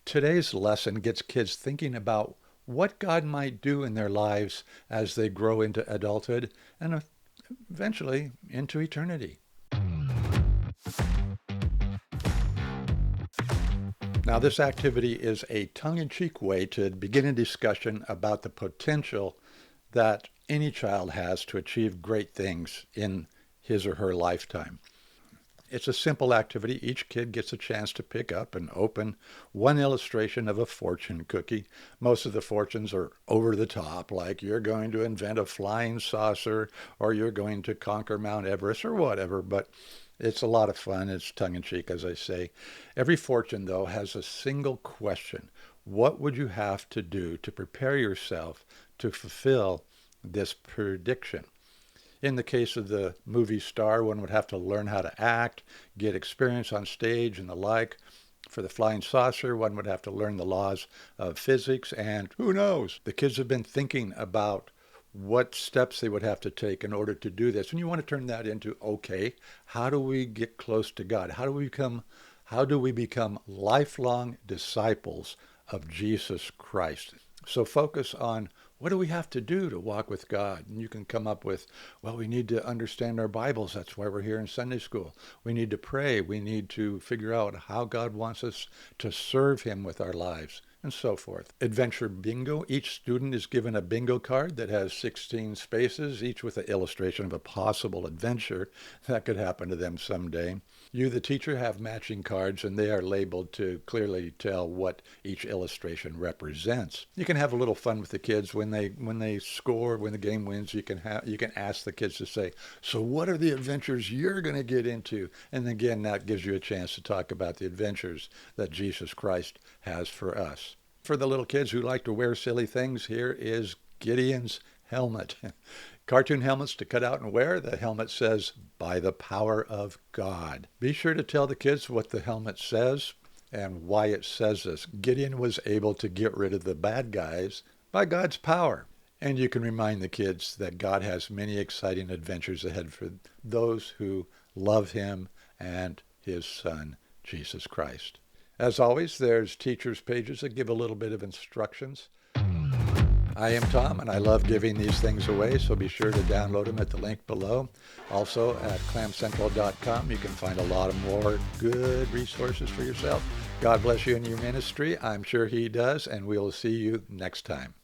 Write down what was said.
Today's lesson gets kids thinking about what God might do in their lives as they grow into adulthood and eventually into eternity. Now, this activity is a tongue-in-cheek way to begin a discussion about the potential that any child has to achieve great things in his or her lifetime. It's a simple activity. Each kid gets a chance to pick up and open one illustration of a fortune cookie. Most of the fortunes are over the top, like you're going to invent a flying saucer or you're going to conquer Mount Everest or whatever, but it's a lot of fun. It's tongue-in-cheek, as I say. Every fortune, though, has a single question. What would you have to do to prepare yourself to fulfill this prediction? In the case of the movie star, one would have to learn how to act, get experience on stage and the like. For the flying saucer, one would have to learn the laws of physics, and who knows? The kids have been thinking about what steps they would have to take in order to do this. And you want to turn that into, okay, how do we get close to God? How do we become lifelong disciples of Jesus Christ? So focus on, what do we have to do to walk with God? And you can come up with, well, we need to understand our Bibles. That's why we're here in Sunday school. We need to pray. We need to figure out how God wants us to serve him with our lives, and so forth. Adventure bingo. Each student is given a bingo card that has 16 spaces, each with an illustration of a possible adventure that could happen to them someday. You, the teacher, have matching cards, and they are labeled to clearly tell what each illustration represents. You can have a little fun with the kids when they score, when the game wins. You can ask the kids to say, so what are the adventures you're going to get into? And again, that gives you a chance to talk about the adventures that Jesus Christ has for us. For the little kids who like to wear silly things, here is Gideon's helmet. Cartoon helmets to cut out and wear. The helmet says, by the power of God. Be sure to tell the kids what the helmet says and why it says this. Gideon was able to get rid of the bad guys by God's power. And you can remind the kids that God has many exciting adventures ahead for those who love him and his son, Jesus Christ. As always, there's teachers' pages that give a little bit of instructions. I am Tom, and I love giving these things away, so be sure to download them at the link below. Also, at CLAMcentral.com, you can find a lot of more good resources for yourself. God bless you in your ministry. I'm sure he does, and we'll see you next time.